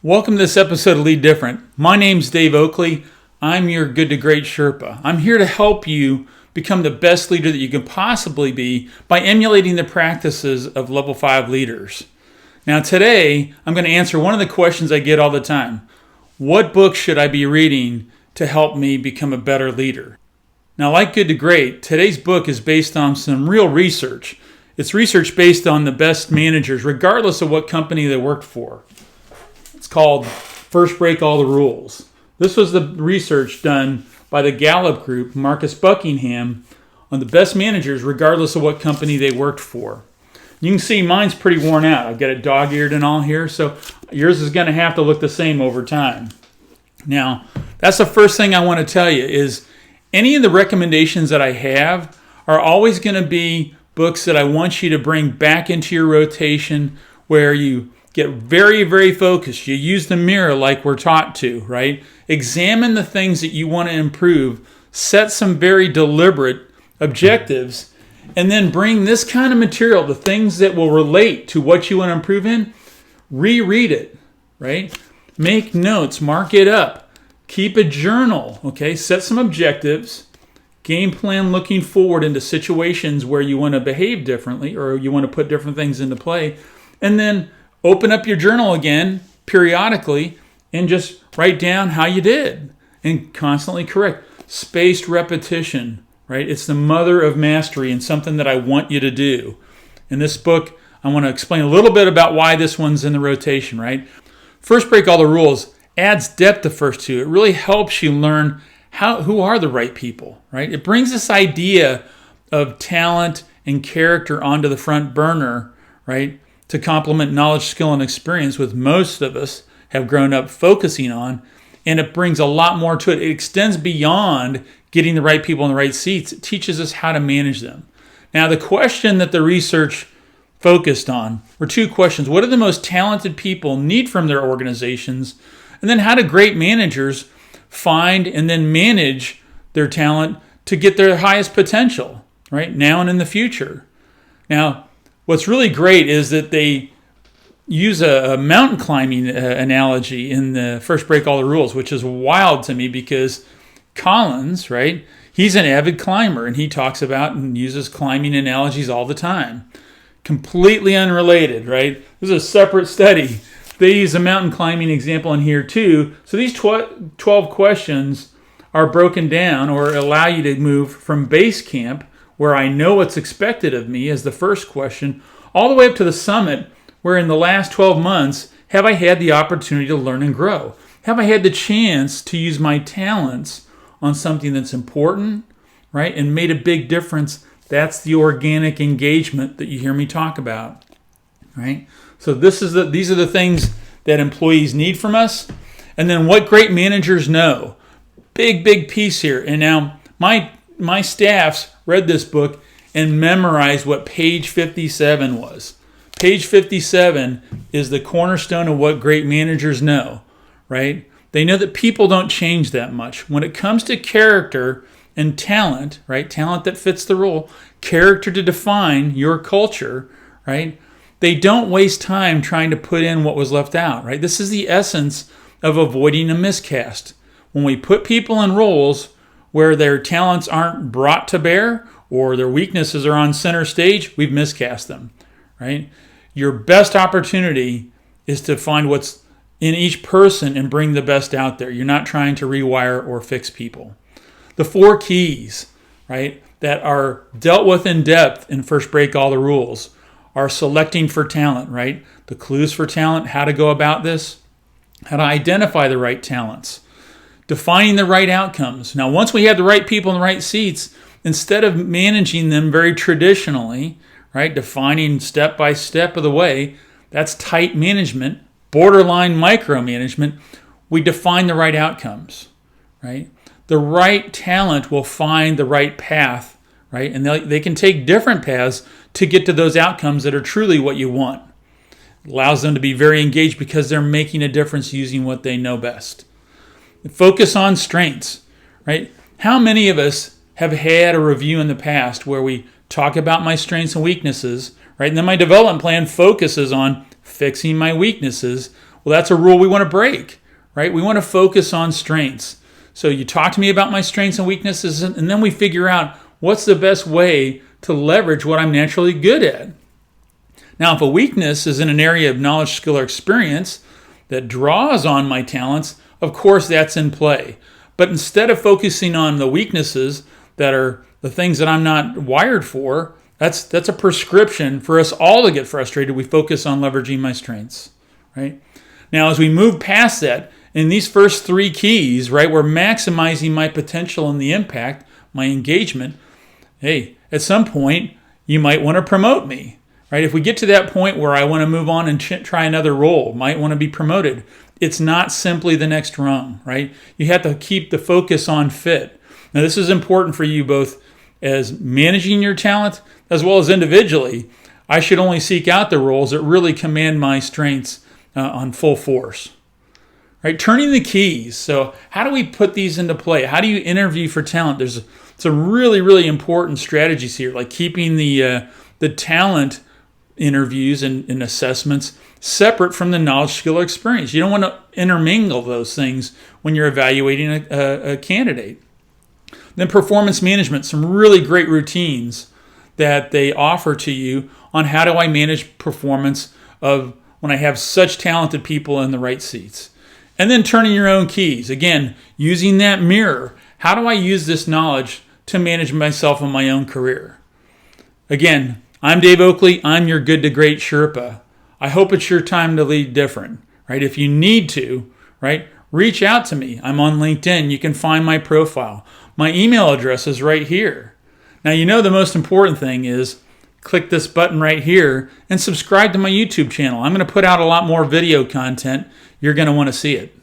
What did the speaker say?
Welcome to this episode of Lead Different. My name's Dave Oakley. I'm your Good to Great Sherpa. I'm here to help you become the best leader that you can possibly be by emulating the practices of level 5 leaders. Now today, I'm going to answer one of the questions I get all the time. What book should I be reading to help me become a better leader? Now, like Good to Great, today's book is based on some real research. It's research based on the best managers, regardless of what company they worked for. It's called First Break All the Rules. This was the research done by the Gallup group, Marcus Buckingham, on the best managers regardless of what company they worked for. You can see mine's pretty worn out. I've got it dog-eared and all here, so yours is going to have to look the same over time. Now, that's the first thing I want to tell you is any of the recommendations that I have are always going to be books that I want you to bring back into your rotation where you get very, very focused. You use the mirror like we're taught to, right? Examine the things that you want to improve. Set some very deliberate objectives. And then bring this kind of material, the things that will relate to what you want to improve in, reread it, right? Make notes. Mark it up. Keep a journal, okay? Set some objectives. Game plan looking forward into situations where you want to behave differently or you want to put different things into play. And then open up your journal again periodically and just write down how you did and constantly correct. Spaced repetition, right? It's the mother of mastery and something that I want you to do. In this book, I want to explain a little bit about why this one's in the rotation, right? First Break All the Rules adds depth to first two. It really helps you learn who are the right people, right? It brings this idea of talent and character onto the front burner, right? To complement knowledge, skill, and experience, with most of us have grown up focusing on, and it brings a lot more to it. It extends beyond getting the right people in the right seats. It teaches us how to manage them. Now, the question that the research focused on were two questions. What do the most talented people need from their organizations? And then how do great managers find and then manage their talent to get their highest potential, right, now and in the future? Now, what's really great is that they use a mountain climbing analogy in the First Break All the Rules, which is wild to me because Collins, right, he's an avid climber and he talks about and uses climbing analogies all the time. Completely unrelated, right? This is a separate study. They use a mountain climbing example in here too. So these 12 questions are broken down or allow you to move from base camp, where I know what's expected of me as the first question, all the way up to the summit, where in the last 12 months, have I had the opportunity to learn and grow? Have I had the chance to use my talents on something that's important, right, and made a big difference? That's the organic engagement that you hear me talk about, right? So these are the things that employees need from us. And then what great managers know. Big piece here. And now my staffs read this book and memorized what page 57 was. Page 57 is the cornerstone of what great managers know, right? They know that people don't change that much. When it comes to character and talent, right? Talent that fits the role, character to define your culture, right? They don't waste time trying to put in what was left out, right? This is the essence of avoiding a miscast. When we put people in roles where their talents aren't brought to bear or their weaknesses are on center stage, we've miscast them, right? Your best opportunity is to find what's in each person and bring the best out there. You're not trying to rewire or fix people. The 4 keys, right, that are dealt with in depth in First Break All the Rules are selecting for talent, right? The clues for talent, how to go about this, how to identify the right talents, defining the right outcomes. Now, once we have the right people in the right seats, instead of managing them very traditionally, right, defining step by step of the way, that's tight management, borderline micromanagement, we define the right outcomes, right? The right talent will find the right path, right? And they can take different paths to get to those outcomes that are truly what you want. It allows them to be very engaged because they're making a difference using what they know best. Focus on strengths, right? How many of us have had a review in the past where we talk about my strengths and weaknesses, right? And then my development plan focuses on fixing my weaknesses Well, that's a rule we want to break, right? We want to focus on strengths. So you talk to me about my strengths and weaknesses, and then we figure out what's the best way to leverage what I'm naturally good at. Now, if a weakness is in an area of knowledge, skill, or experience that draws on my talents, of course that's in play. But instead of focusing on the weaknesses that are the things that I'm not wired for, that's a prescription for us all to get frustrated. We focus on leveraging my strengths, right? Now, as we move past that, in these first 3 keys, right, we're maximizing my potential and the impact, my engagement. Hey, at some point, you might want to promote me, right? If we get to that point where I want to move on and try another role, might want to be promoted, it's not simply the next rung, right? You have to keep the focus on fit. Now, this is important for you both as managing your talent as well as individually. I should only seek out the roles that really command my strengths on full force. Right, turning the keys. So how do we put these into play? How do you interview for talent? There's some really, really important strategies here, like keeping the talent interviews and assessments separate from the knowledge, skill, or experience. You don't want to intermingle those things when you're evaluating a candidate. Then performance management, some really great routines that they offer to you on how do I manage performance of when I have such talented people in the right seats. And then turning your own keys. Again, using that mirror. How do I use this knowledge to manage myself and my own career? Again, I'm Dave Oakley. I'm your Good to Great Sherpa. I hope it's your time to lead different, right? If you need to, right, reach out to me. I'm on LinkedIn. You can find my profile. My email address is right here. Now, you know the most important thing is click this button right here and subscribe to my YouTube channel. I'm going to put out a lot more video content. You're going to want to see it.